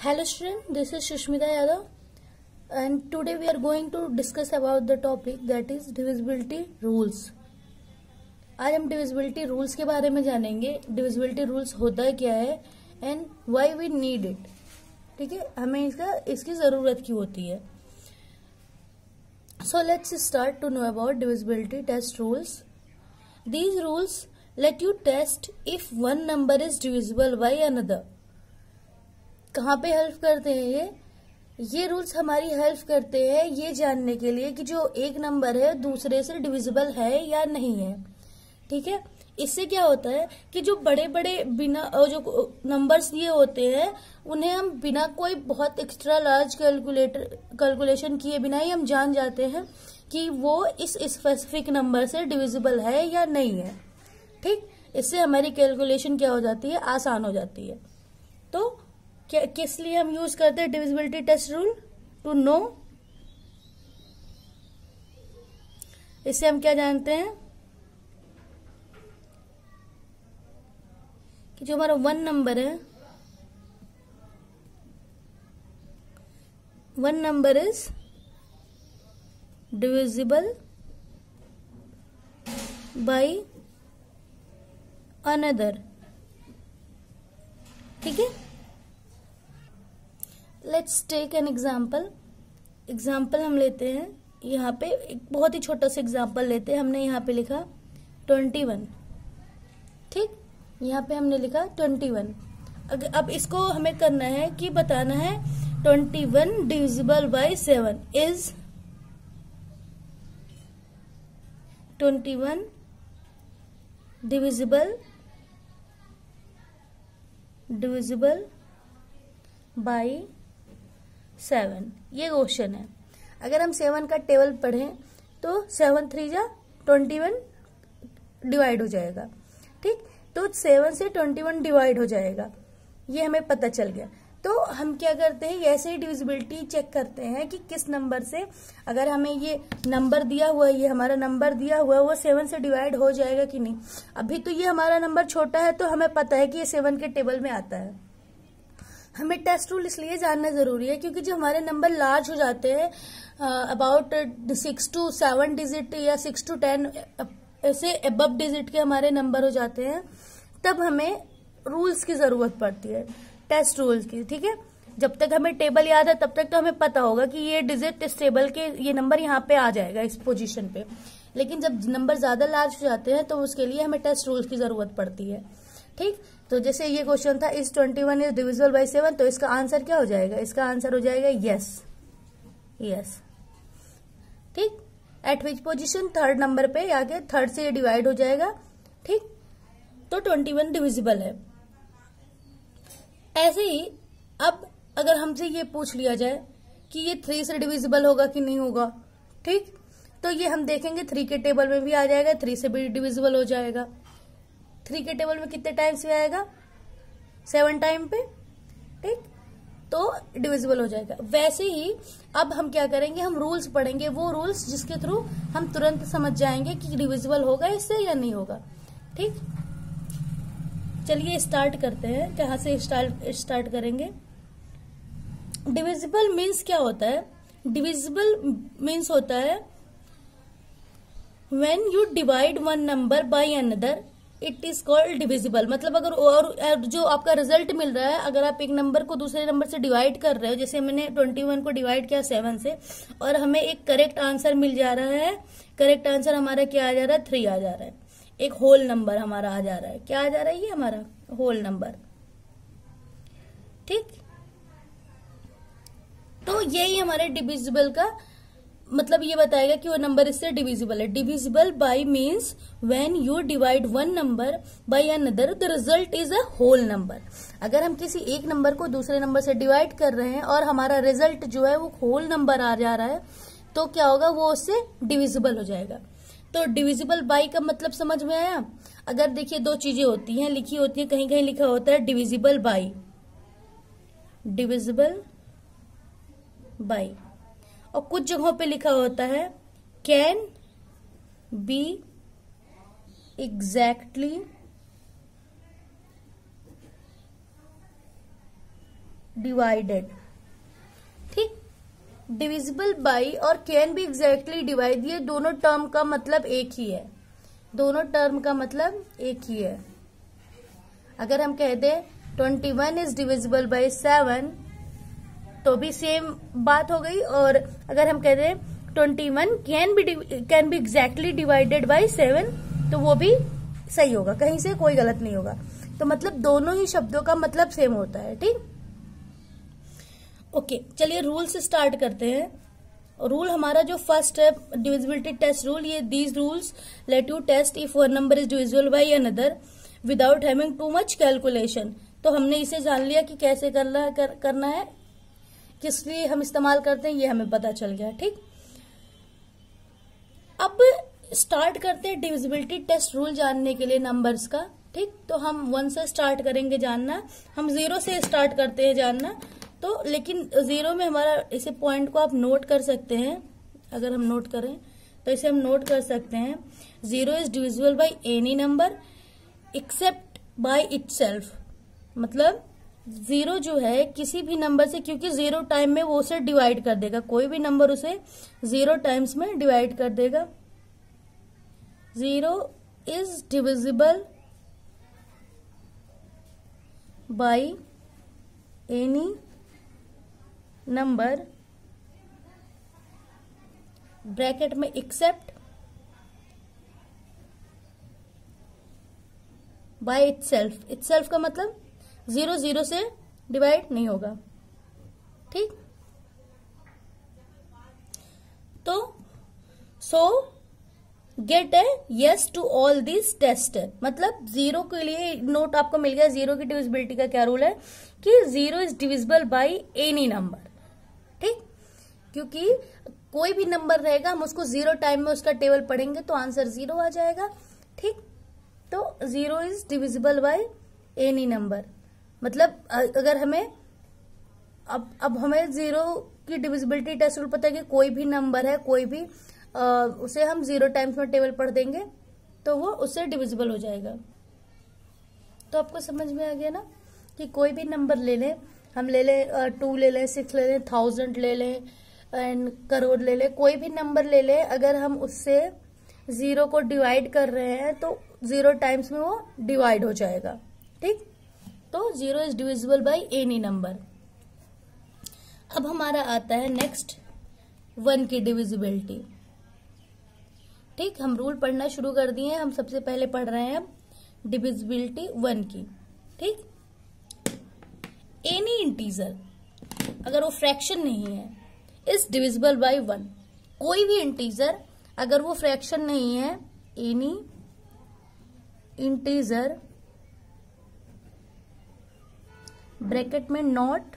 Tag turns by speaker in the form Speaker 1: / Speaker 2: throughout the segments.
Speaker 1: Hello student, this is Shushmita Yadav and today we are going to discuss about the topic that is divisibility rules. आज हम divisibility rules के बारे में जानेंगे. divisibility rules होता क्या है and why we need it. ठीक है, हमें इसकी ज़रूरत क्यों होती है. So let's start to know about divisibility test rules. These rules let you test if one number is divisible by another. कहाँ पे हेल्प करते हैं ये रूल्स हमारी हेल्प करते हैं ये जानने के लिए कि जो एक नंबर है दूसरे से डिविजिबल है या नहीं है. ठीक है, इससे क्या होता है कि जो बड़े बड़े बिना जो नंबर्स दिए होते हैं उन्हें हम बिना कोई बहुत एक्स्ट्रा लार्ज कैलकुलेशन किए बिना ही हम जान जाते हैं कि वो इस स्पेसिफिक नंबर से डिविजिबल है या नहीं है. ठीक, इससे हमारी कैलकुलेशन क्या हो जाती है, आसान हो जाती है. तो किस लिए हम यूज करते हैं divisibility test rule? To know. इससे हम क्या जानते हैं कि जो हमारा वन नंबर है, one number is divisible by another. ठीक है, लेट्स टेक एन एग्जाम्पल हम लेते हैं. यहाँ पे एक बहुत ही छोटा सा एग्जाम्पल लेते हैं. हमने यहाँ पे लिखा 21. ठीक, यहाँ पे हमने लिखा 21. अब इसको हमें करना है कि बताना है 21 divisible by 7 is 21 divisible by 7. ये क्वेश्चन है. अगर हम 7 का टेबल पढ़ें तो 7 3 जा 21 डिवाइड हो जाएगा. ठीक, तो 7 से 21 डिवाइड हो जाएगा, ये हमें पता चल गया. तो हम क्या करते हैं, ऐसे ही डिविजिबिलिटी चेक करते हैं कि किस नंबर से, अगर हमें ये नंबर दिया हुआ है, ये हमारा नंबर दिया हुआ है, वो 7 से डिवाइड हो जाएगा कि नहीं. अभी तो ये हमारा नंबर छोटा है तो हमें पता है कि ये 7 के टेबल में आता है. हमें टेस्ट रूल इसलिए जानना जरूरी है क्योंकि जो हमारे नंबर लार्ज हो जाते हैं, अबाउट 6 to 7 डिजिट या 6 to 10 ऐसे अबव डिजिट के हमारे नंबर हो जाते हैं, तब हमें रूल्स की जरूरत पड़ती है, टेस्ट रूल्स की. ठीक है, जब तक हमें टेबल याद है तब तक तो हमें पता होगा कि ये डिजिट इस टेबल के, ये नंबर यहाँ पे आ जाएगा इस पोजीशन पे. लेकिन जब नंबर ज्यादा लार्ज हो जाते हैं तो उसके लिए हमें टेस्ट रूल्स की जरूरत पड़ती है. ठीक, तो जैसे ये क्वेश्चन था, इस 21 इज डिविजिबल बाय 7, तो इसका आंसर क्या हो जाएगा, इसका आंसर हो जाएगा यस. ठीक, eight which position, third number पे आके थर्ड से ये डिवाइड हो जाएगा. ठीक, तो 21 डिविजिबल है. ऐसे ही अब अगर हमसे ये पूछ लिया जाए कि ये 3 से डिविजिबल होगा कि नहीं होगा, ठीक, तो ये हम देखेंगे 3 के टेबल में भी आ जाएगा, 3 से भी डिविजिबल हो जाएगा. 3 के टेबल में कितने टाइम्स में आएगा, 7 टाइम पे. ठीक, तो डिविजिबल हो जाएगा. वैसे ही अब हम क्या करेंगे, हम रूल्स पढ़ेंगे, वो रूल्स जिसके थ्रू हम तुरंत समझ जाएंगे कि डिविजिबल होगा इससे या नहीं होगा. ठीक, चलिए स्टार्ट करते हैं. कहाँ से स्टार्ट करेंगे. डिविजिबल मीन्स क्या होता है, डिविजिबल मीन्स होता है when you divide one number by another it is called divisible. मतलब अगर और जो आपका रिजल्ट मिल रहा है, अगर आप एक नंबर को दूसरे नंबर से डिवाइड कर रहे हो, जैसे मैंने 21 को डिवाइड किया 7 से और हमें एक करेक्ट आंसर मिल जा रहा है. करेक्ट आंसर हमारा क्या आ जा रहा है, 3 आ जा रहा है. एक होल नंबर हमारा आ जा रहा है. क्या आ जा रहा है, ये हमारा होल नंबर. ठीक, तो यही हमारे डिविजिबल का मतलब ये बताएगा कि वो नंबर इससे डिविजिबल है. Divisible by means when you divide one number by another the result is a whole number. अगर हम किसी एक नंबर को दूसरे नंबर से डिवाइड कर रहे हैं और हमारा रिजल्ट जो है वो होल नंबर आ जा रहा है, तो क्या होगा, वो उससे डिविजिबल हो जाएगा. तो डिविजिबल बाय का मतलब समझ में आया. अगर देखिए 2 चीजें होती हैं, लिखी होती है, कहीं कहीं लिखा होता है डिविजिबल बाय, और कुछ जगहों पे लिखा होता है कैन बी एग्जैक्टली डिवाइडेड। ठीक, डिविजिबल बाई और कैन बी एग्जैक्टली डिवाइड, ये दोनों टर्म का मतलब एक ही है, दोनों टर्म का मतलब एक ही है। अगर हम कह दें 21 इज डिविजिबल बाई 7 तो भी सेम बात हो गई, और अगर हम कह दें 21 can be exactly divided by 7 तो वो भी सही होगा, कहीं से कोई गलत नहीं होगा। तो मतलब दोनों ही शब्दों का मतलब सेम होता है। ठीक, ओके, चलिए रूल से स्टार्ट करते हैं। रूल हमारा जो फर्स्ट है डिविजिबिलिटी टेस्ट रूल, ये these rules let you test if one number is divisible by another without having too much calculation. तो हमने इसे जान लिया कि कैसे करना है, किस लिए हम इस्तेमाल करते हैं, ये हमें पता चल गया। ठीक, अब स्टार्ट करते हैं डिविजिबिलिटी टेस्ट रूल जानने के लिए नंबर्स का। ठीक, तो हम 1 से स्टार्ट करेंगे जानना, हम 0 से स्टार्ट करते हैं जानना। तो लेकिन 0 में हमारा इसे पॉइंट को आप नोट कर सकते हैं, अगर हम नोट करें तो इसे हम नोट कर सकते हैं 0 is divisible by any number except by itself. मतलब 0 जो है किसी भी नंबर से, क्योंकि 0 टाइम में वो उसे डिवाइड कर देगा, कोई भी नंबर उसे 0 टाइम्स में डिवाइड कर देगा। 0 is divisible by any number bracket में एक्सेप्ट बाय इटसेल्फ। इटसेल्फ का मतलब 0 0 से डिवाइड नहीं होगा। ठीक, तो so get a yes to all this tested. मतलब 0 के लिए नोट आपको मिल गया, 0 की डिविजिबिलिटी का क्या रूल है कि 0 is divisible by any number. ठीक, क्योंकि कोई भी नंबर रहेगा हम उसको 0 टाइम में उसका टेबल पढ़ेंगे तो आंसर 0 आ जाएगा। ठीक, तो 0 is divisible by any number, मतलब अगर हमें अब हमें 0 की डिविजिबिलिटी टेस्ट रूल पता है कि कोई भी नंबर है, कोई भी उसे हम 0 टाइम्स में टेबल पढ़ देंगे तो वो उससे डिविजिबल हो जाएगा। तो आपको समझ में आ गया ना कि कोई भी नंबर ले लें, हम ले लें 2 ले लें, 6 ले लें, 1000 ले लें एंड करोड़ ले लें, कोई भी नंबर ले लें, अगर हम उससे 0 को डिवाइड कर रहे हैं तो 0 टाइम्स में वो डिवाइड हो जाएगा। ठीक, तो 0 is divisible by any number. अब हमारा आता है नेक्स्ट 1 की डिविजिबिलिटी। ठीक, हम रूल पढ़ना शुरू कर दिए हैं, हम सबसे पहले पढ़ रहे हैं अब डिविजिबिलिटी 1 की। ठीक, एनी इंटीजर अगर वो फ्रैक्शन नहीं है इज डिविजिबल बाय 1। कोई भी इंटीजर अगर वो फ्रैक्शन नहीं है, एनी इंटीजर ब्रैकेट में नॉट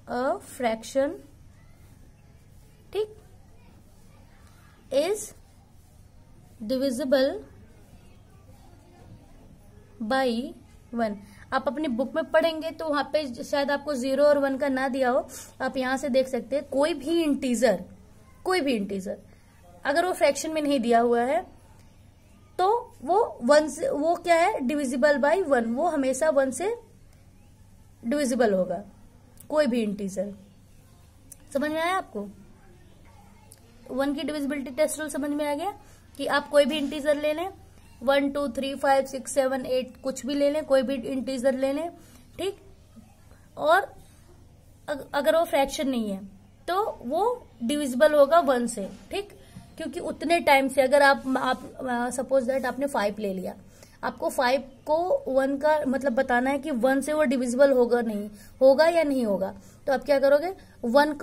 Speaker 1: अ फ्रैक्शन, ठीक, इज डिविजिबल बाई 1। आप अपनी बुक में पढ़ेंगे तो वहां पे शायद आपको 0 और 1 का ना दिया हो, आप यहां से देख सकते हैं कोई भी इंटीजर अगर वो फ्रैक्शन में नहीं दिया हुआ है तो वो 1 से, वो क्या है, डिविजिबल बाय 1, वो हमेशा 1 से डिविजिबल होगा, कोई भी इंटीजर। समझ में आया आपको? 1 की डिविजिबिलिटी टेस्ट रूल समझ में आ गया कि आप कोई भी इंटीजर ले लें, 1 2 3 5 6 7 8 कुछ भी ले लें, कोई भी इंटीजर ले लें। ठीक, और अगर वो फ्रैक्शन नहीं है तो वो डिविजिबल होगा 1 से। ठीक, क्योंकि उतने टाइम से अगर आप सपोज दैट आपने 5 ले लिया, आपको 5 को 1 का मतलब बताना है कि 1 से वो डिविजिबल होगा या नहीं होगा, तो आप क्या करोगे, 1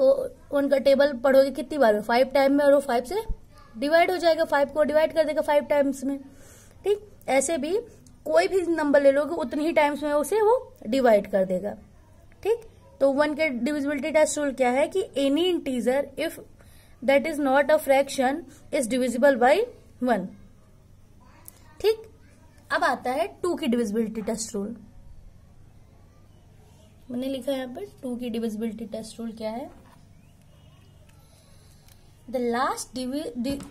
Speaker 1: का टेबल पढ़ोगे कितनी बार में, 5 टाइम में, और वो 5 से डिवाइड हो जाएगा, 5 को डिवाइड कर देगा 5 टाइम्स में। ठीक, ऐसे भी कोई भी नंबर ले लोगे उतनी ही टाइम्स में उसे वो डिवाइड कर देगा। ठीक, तो 1 के डिविजिबिलिटी टेस्ट रूल क्या है कि any integer if that is not a fraction is divisible bye 1। ठीक, अब आता है 2 की डिविजिबिलिटी टेस्ट रूल। मैंने लिखा है यहाँ पर 2 की डिविजिबिलिटी टेस्ट रूल क्या है। द लास्ट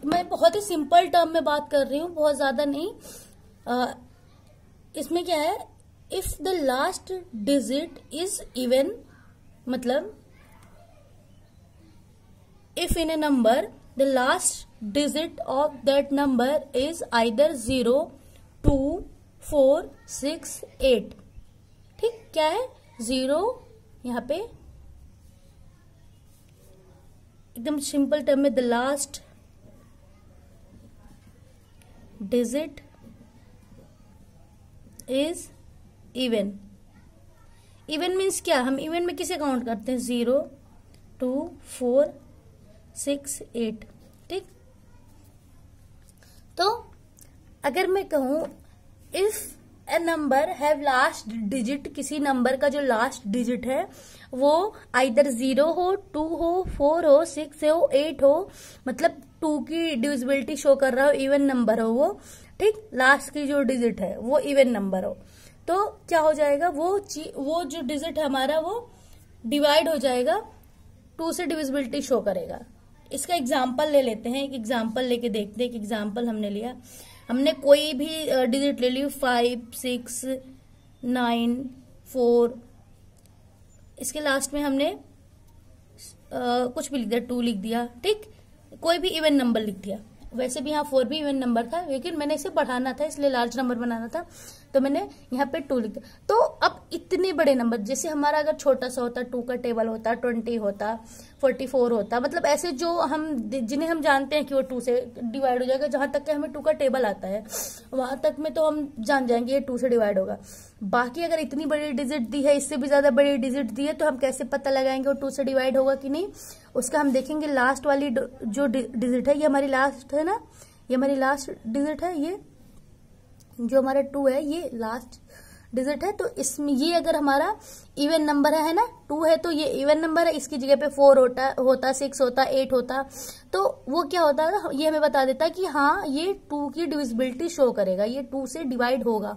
Speaker 1: मैं बहुत ही सिंपल टर्म में बात कर रही हूं, बहुत ज्यादा नहीं। इसमें क्या है, if the last digit is even मतलब if in a number the last digit of that number is either 0, 2, 4, 6, 8. ठीक, क्या है 0, यहाँ पे एकदम सिंपल टर्म में the last digit is even. Even means क्या, हम इवन में किसे काउंट करते हैं 0, 2, 4, 6, 8. ठीक, तो अगर मैं कहूं if A number have last digit, किसी नंबर का जो लास्ट डिजिट है वो आइदर 0 हो, 2 हो, 4 हो, 6 हो, 8 हो, मतलब 2 की डिविजिबिलिटी शो कर रहा हो, इवन नंबर हो वो. ठीक, लास्ट की जो डिजिट है वो इवन नंबर हो, तो क्या हो जाएगा, वो जो डिजिट है हमारा वो डिवाइड हो जाएगा, 2 से डिविजिबिलिटी शो करेगा. इसका एग्जाम्पल ले लेते हैं, एक एग्जाम्पल लेके देखते हैं. एक एग्जाम्पल हमने लिया, हमने कोई भी डिजिट ले ली 5, 6, 9, 4, इसके लास्ट में हमने कुछ भी लिख दिया, 2 लिख दिया. ठीक, कोई भी इवन नंबर लिख दिया. वैसे भी यहाँ 4 भी इवन नंबर था, लेकिन मैंने इसे बढ़ाना था, इसलिए लार्ज नंबर बनाना था, तो मैंने यहाँ पे 2 लिख दिया. तो अब इतने बड़े नंबर, जैसे हमारा अगर छोटा सा होता 2 का टेबल होता, 20 होता, 44 होता, मतलब ऐसे जो हम जिन्हें हम जानते हैं कि वो 2 से डिवाइड हो जाएगा, जहां तक कि हमें 2 का टेबल आता है वहां तक में तो हम जान जाएंगे ये 2 से डिवाइड होगा. बाकी अगर इतनी बड़ी डिजिट दी है, इससे भी ज्यादा बड़ी डिजिट दी है, तो हम कैसे पता लगाएंगे वो 2 से डिवाइड होगा कि नहीं. उसका हम देखेंगे लास्ट वाली जो डिजिट है, ये हमारी लास्ट है ना, ये हमारी लास्ट डिजिट है, ये जो हमारा 2 है ये लास्ट डिजिट है. तो इसमें ये अगर हमारा इवन नंबर है ना, 2 है तो ये इवन नंबर है, इसकी जगह पे 4 होता 6 होता, 8 होता, तो वो क्या होता है, ये हमें बता देता है कि हाँ ये 2 की डिविजिबिलिटी शो करेगा, ये 2 से डिवाइड होगा.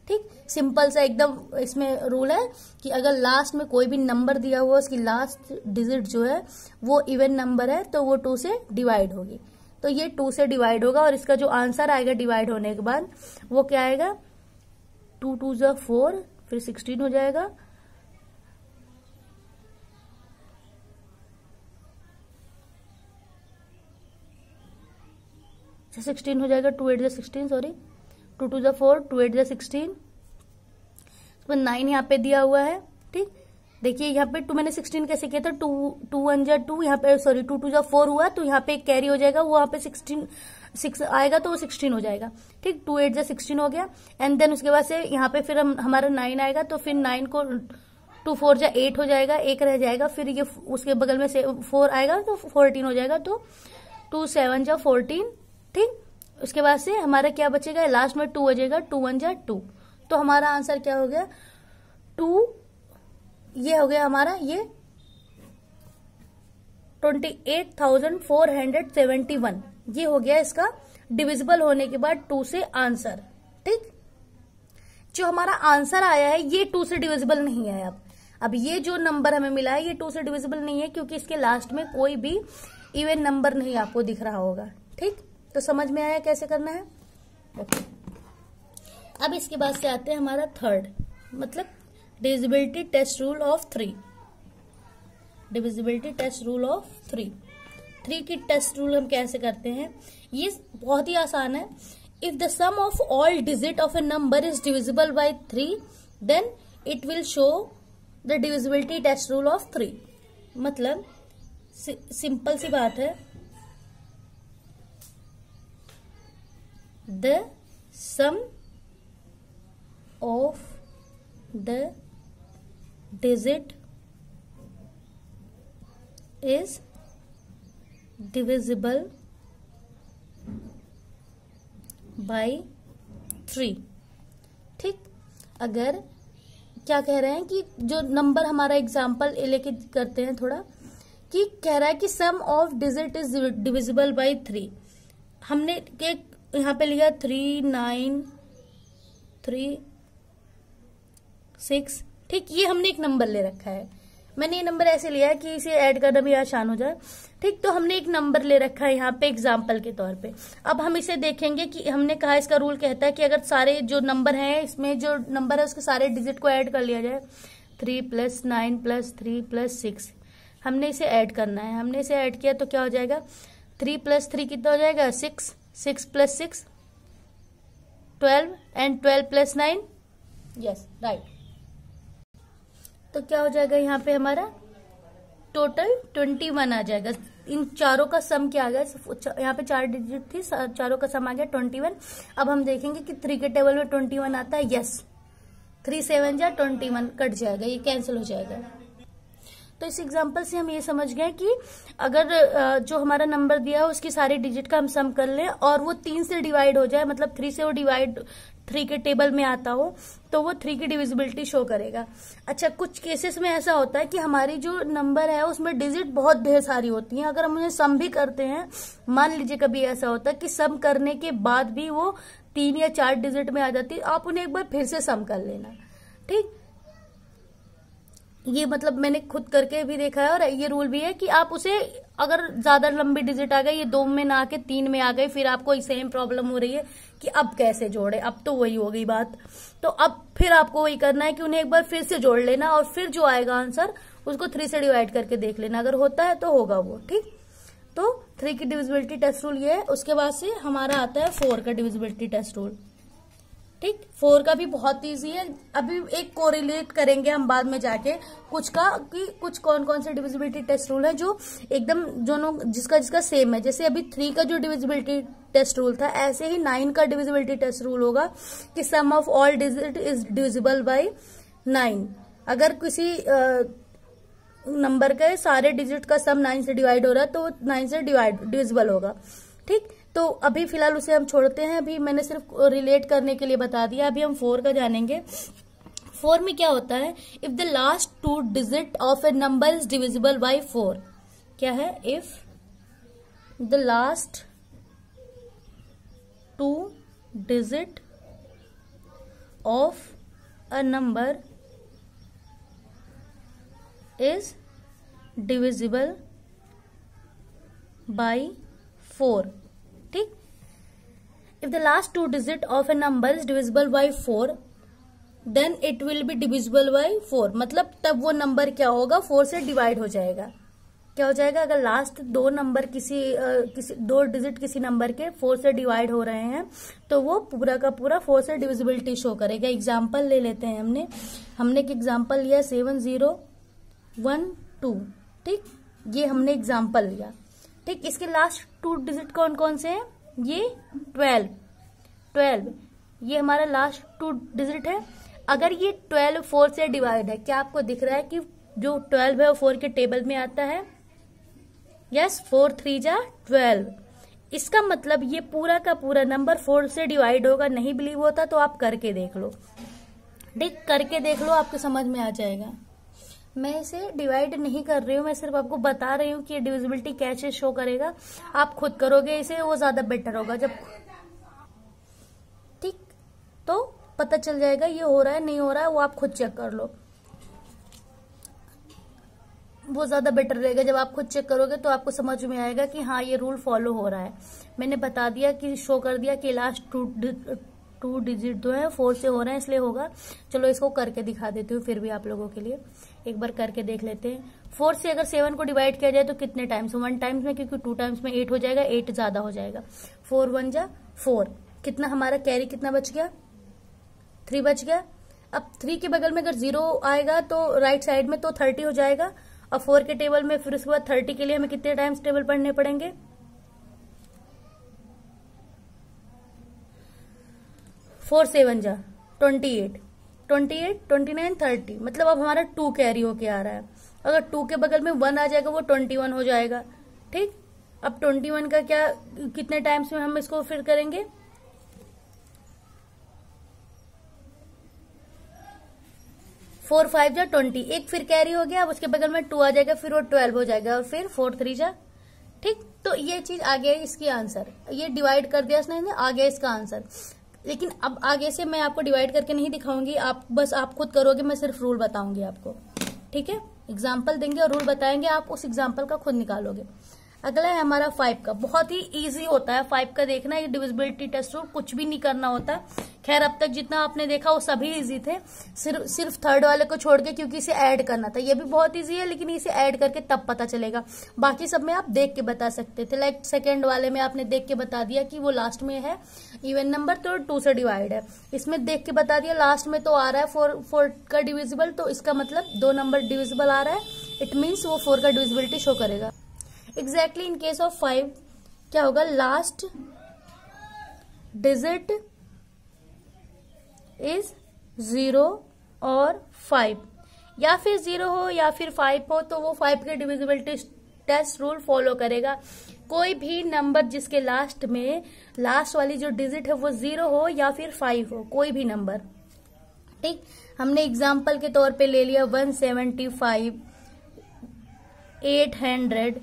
Speaker 1: ठीक, सिंपल सा एकदम इसमें रूल है कि अगर लास्ट में कोई भी नंबर दिया हुआ, उसकी लास्ट डिजिट जो है वो इवन नंबर है, तो वो 2 से डिवाइड होगी. तो ये 2 से डिवाइड होगा, और इसका जो आंसर आएगा डिवाइड होने के बाद वो क्या आएगा, 2 2 जा 4, फिर 16 हो जाएगा, अच्छा 16 हो जाएगा, 2 8 जा 16, सॉरी 2 2 जा 4, 2 8 जा 16, 9 यहाँ पे दिया हुआ है. ठीक, देखिए यहाँ पे 2 मैंने 16 कैसे किया था, 2 1 जा 2, यहाँ पे सॉरी 2 2 जा 4 हुआ, तो यहाँ पे एक कैरी हो जाएगा, वो वहाँ पे 6 आएगा तो वो 16 हो जाएगा. ठीक, 2 8 जा 16 हो गया. एंड देन उसके बाद से यहाँ पे फिर हमारा 9 आएगा, तो फिर 9 को 2 4 जा 8 हो जाएगा, 1 रह जाएगा, फिर ये उसके बगल में 4 आएगा तो 14 हो जाएगा, तो 2 7 जा 14. ठीक, उसके बाद से हमारा क्या बचेगा, लास्ट में 2 हो जाएगा, 2 1 जा 2, तो हमारा आंसर क्या हो गया 2, ये हो गया हमारा ये 28,471, ये हो गया इसका डिविजिबल होने के बाद 2 से आंसर. ठीक, जो हमारा आंसर आया है ये 2 से डिविजिबल नहीं है. अब ये जो नंबर हमें मिला है ये 2 से डिविजिबल नहीं है, क्योंकि इसके लास्ट में कोई भी इवन नंबर नहीं आपको दिख रहा होगा. ठीक, तो समझ में आया कैसे करना है. ओके, अब इसके बाद से आते हैं हमारा थर्ड, मतलब divisibility test rule of 3. Divisibility test rule of 3 की टेस्ट रूल हम कैसे करते हैं, ये बहुत ही आसान है. If the sum of all digit of a number is divisible by 3 then it will show the divisibility test rule of 3. मतलब सिंपल सी बात है, the sum of the digit is divisible by 3. ठीक, अगर क्या कह रहे हैं कि जो नंबर हमारा एग्जाम्पल लेके करते हैं थोड़ा, कि कह रहा है कि sum of digit is divisible by 3. हमने यहाँ पे लिया 3 9 3 6. ठीक, ये हमने एक नंबर ले रखा है, मैंने ये नंबर ऐसे लिया है कि इसे ऐड करना भी आसान हो जाए. ठीक, तो हमने एक नंबर ले रखा है यहाँ पे एग्जाम्पल के तौर पे. अब हम इसे देखेंगे कि हमने कहा इसका रूल कहता है कि अगर सारे जो नंबर हैं इसमें जो नंबर है उसके सारे डिजिट को ऐड कर लिया जाए, 3 + 9 + 3 + 6, हमने इसे ऐड करना है। हमने इसे ऐड किया तो क्या हो जाएगा, 3 + 3 कितना हो जाएगा, 6, 6 + 6 12 एंड 12 + 9, यस राइट। तो क्या हो जाएगा यहाँ पे हमारा टोटल 21 आ जाएगा। इन चारों का सम क्या आ गया, यहाँ पे 4 डिजिट थी, चारों का सम आ गया 21। अब हम देखेंगे कि 3 के टेबल में 21 आता है, यस 3 7 जा 21 कट जाएगा, ये कैंसिल हो जाएगा। तो इस एग्जांपल से हम ये समझ गए कि अगर जो हमारा नंबर दिया है उसकी सारी डिजिट का हम सम कर लें और वो 3 से डिवाइड हो जाए, मतलब 3 से वो डिवाइड 3 के टेबल में आता हो, तो वो 3 की डिविजिबिलिटी शो करेगा। अच्छा, कुछ केसेस में ऐसा होता है कि हमारी जो नंबर है उसमें डिजिट बहुत ढेर सारी होती हैं। अगर हम उन्हें सम भी करते हैं, मान लीजिए कभी ऐसा होता है कि सम करने के बाद भी वो 3 या 4 डिजिट में आ जाती है, आप उन्हें एक बार फिर से सम कर लेना, ठीक। ये मतलब मैंने खुद करके भी देखा है और ये रूल भी है कि आप उसे अगर ज्यादा लंबी डिजिट आ गई, ये 2 में ना आके 3 में आ गई, फिर आपको सेम प्रॉब्लम हो रही है कि अब कैसे जोड़े, अब तो वही हो गई बात। तो अब फिर आपको वही करना है कि उन्हें एक बार फिर से जोड़ लेना और फिर जो आएगा आंसर उसको 3 से डिवाइड करके देख लेना, अगर होता है तो होगा वो, ठीक। तो 3 की डिविजिबिलिटी टेस्ट रूल ये है। उसके बाद से हमारा आता है 4 का डिविजिबिलिटी टेस्ट रूल, ठीक। 4 का भी बहुत इजी है। अभी एक कोरिलेट करेंगे हम बाद में जाके कुछ का, कि कुछ कौन कौन से डिविजिबिलिटी टेस्ट रूल है जो एकदम दोनों जिसका सेम है। जैसे अभी 3 का जो डिविजिबिलिटी टेस्ट रूल था, ऐसे ही 9 का डिविजिबिलिटी टेस्ट रूल होगा कि sum of all digit is divisible by 9। अगर किसी नंबर के सारे डिजिट का सम 9 से डिवाइड हो रहा है तो 9 से डिविजिबल होगा, ठीक। तो अभी फिलहाल उसे हम छोड़ते हैं, अभी मैंने सिर्फ रिलेट करने के लिए बता दिया। अभी हम 4 का जानेंगे। 4 में क्या होता है, if the last 2 digit of a number is divisible by 4। क्या है, if the last 2 digit of a number is divisible by 4, ठीक। If the last 2 digit of a number is divisible by 4 then it will be divisible by 4, मतलब तब वो number क्या होगा, 4 से divide हो जाएगा। क्या हो जाएगा, अगर लास्ट 2 नंबर किसी 2 डिजिट किसी नंबर के 4 से डिवाइड हो रहे हैं तो वो पूरा का पूरा 4 से डिविजिबिलिटी शो करेगा। एग्जाम्पल ले लेते हैं, हमने एक एग्जाम्पल लिया 7012, ठीक। ये हमने एग्जाम्पल लिया, ठीक। इसके लास्ट 2 डिजिट कौन कौन से हैं, ये 12, ये हमारा लास्ट 2 डिजिट है। अगर ये 12 4 से डिवाइड है, क्या आपको दिख रहा है कि जो 12 है वो 4 के टेबल में आता है, यस 4 3 जा 12। इसका मतलब ये पूरा का पूरा नंबर 4 से डिवाइड होगा। नहीं बिलीव होता तो आप करके देख लो, ठीक, करके देख लो, आपको समझ में आ जाएगा। मैं इसे डिवाइड नहीं कर रही हूँ, मैं सिर्फ आपको बता रही हूँ कि ये डिविजिबिलिटी कैसे शो करेगा। आप खुद करोगे इसे, वो ज्यादा बेटर होगा जब, ठीक। तो पता चल जाएगा ये हो रहा है नहीं हो रहा है, वो आप खुद चेक कर लो, वो ज्यादा बेटर रहेगा। जब आप खुद चेक करोगे तो आपको समझ में आएगा कि हाँ ये रूल फॉलो हो रहा है। मैंने बता दिया कि शो कर दिया कि लास्ट 2 डिजिट जो है 4 से हो रहे हैं, इसलिए होगा। चलो इसको करके दिखा देती हूँ फिर भी आप लोगों के लिए, एक बार करके देख लेते हैं। 4 से अगर 7 को डिवाइड किया जाए तो कितने टाइम्स, 1 टाइम्स में, क्योंकि 2 टाइम्स में 8 हो जाएगा, 8 ज्यादा हो जाएगा। 4 1 जा 4, कितना हमारा कैरी कितना बच गया, 3 बच गया। अब 3 के बगल में अगर 0 आएगा तो राइट साइड में तो 30 हो जाएगा, और 4 के टेबल में फिर उसके बाद 30 के लिए हमें कितने टाइम्स टेबल पढ़ने पड़ेंगे, 4 7 जा 28, 28 29 30, मतलब अब हमारा 2 कैरी होके आ रहा है। अगर 2 के बगल में 1 आ जाएगा वो 21 हो जाएगा, ठीक। अब 21 का क्या, कितने टाइम्स में हम इसको फिर करेंगे, 4 5 जा 20, एक फिर कैरी हो गया। अब उसके बगल में 2 आ जाएगा, फिर वो 12 हो जाएगा, और फिर 4 3 जा, ठीक। तो ये चीज आ गया इसकी आंसर, ये डिवाइड कर दिया इसने, आ गया इसका आंसर। लेकिन अब आगे से मैं आपको डिवाइड करके नहीं दिखाऊंगी, आप खुद करोगे, मैं सिर्फ रूल बताऊंगी आपको, ठीक है। एग्जाम्पल देंगे और रूल बताएंगे, आप उस एग्जाम्पल का खुद निकालोगे। अगला है हमारा 5 का, बहुत ही इजी होता है 5 का देखना। ये डिविजिबिलिटी टेस्ट रूल कुछ भी नहीं करना होता, खैर अब तक जितना आपने देखा वो सभी इजी थे, सिर्फ थर्ड वाले को छोड़ के, क्योंकि इसे ऐड करना था। ये भी बहुत इजी है, लेकिन इसे ऐड करके तब पता चलेगा। बाकी सब में आप देख के बता सकते थे। लाइक सेकेंड वाले में आपने देख के बता दिया कि वो लास्ट में है इवन नंबर, तो 2 से डिवाइड है। इसमें देख के बता दिया लास्ट में तो आ रहा है 4 का डिविजिबल, तो इसका मतलब 2 नंबर डिविजिबल आ रहा है, इट मीन्स वो 4 का डिविजिबिलिटी शो करेगा। एग्जैक्टली इन केस ऑफ 5 क्या होगा, लास्ट डिजिट इज 0 और 5, या फिर 0 हो या फिर 5 हो तो वो 5 के डिविजिबिलिटी टेस्ट रूल फॉलो करेगा। कोई भी नंबर जिसके लास्ट में लास्ट वाली जो डिजिट है वो 0 हो या फिर 5 हो, कोई भी नंबर। ठीक, हमने एग्जाम्पल के तौर पे ले लिया 175, 800,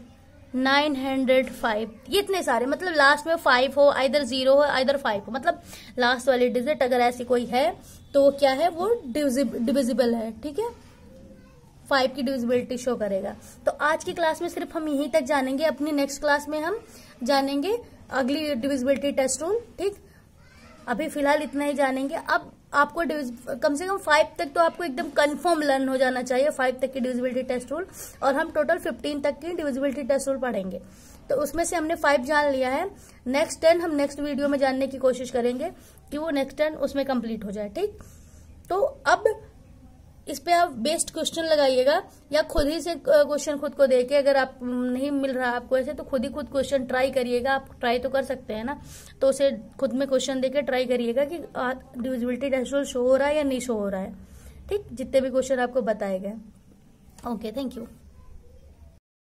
Speaker 1: 905, ये इतने सारे, मतलब लास्ट में 5 हो, आइदर 0 हो आइदर 5 हो, मतलब लास्ट वाली डिजिट अगर ऐसी कोई है तो क्या है, वो डिविजिबल है। ठीक है, 5 की डिविजिबिलिटी शो करेगा। तो आज की क्लास में सिर्फ हम यहीं तक जानेंगे, अपनी नेक्स्ट क्लास में हम जानेंगे अगली डिविजिबिलिटी टेस्ट रूल। ठीक, अभी फिलहाल इतना ही जानेंगे। अब आपको कम से कम 5 तक तो आपको एकदम कंफर्म लर्न हो जाना चाहिए, 5 तक की डिविजिबिलिटी टेस्ट रूल, और हम टोटल 15 तक की डिविजिबिलिटी टेस्ट रूल पढ़ेंगे। तो उसमें से हमने 5 जान लिया है, नेक्स्ट 10 हम नेक्स्ट वीडियो में जानने की कोशिश करेंगे कि वो नेक्स्ट 10 उसमें कंप्लीट हो जाए। ठीक, तो अब इस पे आप बेस्ड क्वेश्चन लगाइएगा, या खुद ही से क्वेश्चन खुद को देके, अगर आप नहीं मिल रहा आपको ऐसे तो खुद ही खुद क्वेश्चन ट्राई करिएगा। आप ट्राई तो कर सकते हैं ना, तो उसे खुद में क्वेश्चन देके ट्राई करिएगा कि डिविजिबिलिटी टेस्ट रूल शो हो रहा है या नहीं शो हो रहा है। ठीक, जितने भी क्वेश्चन आपको बताए गए। Okay, thank you.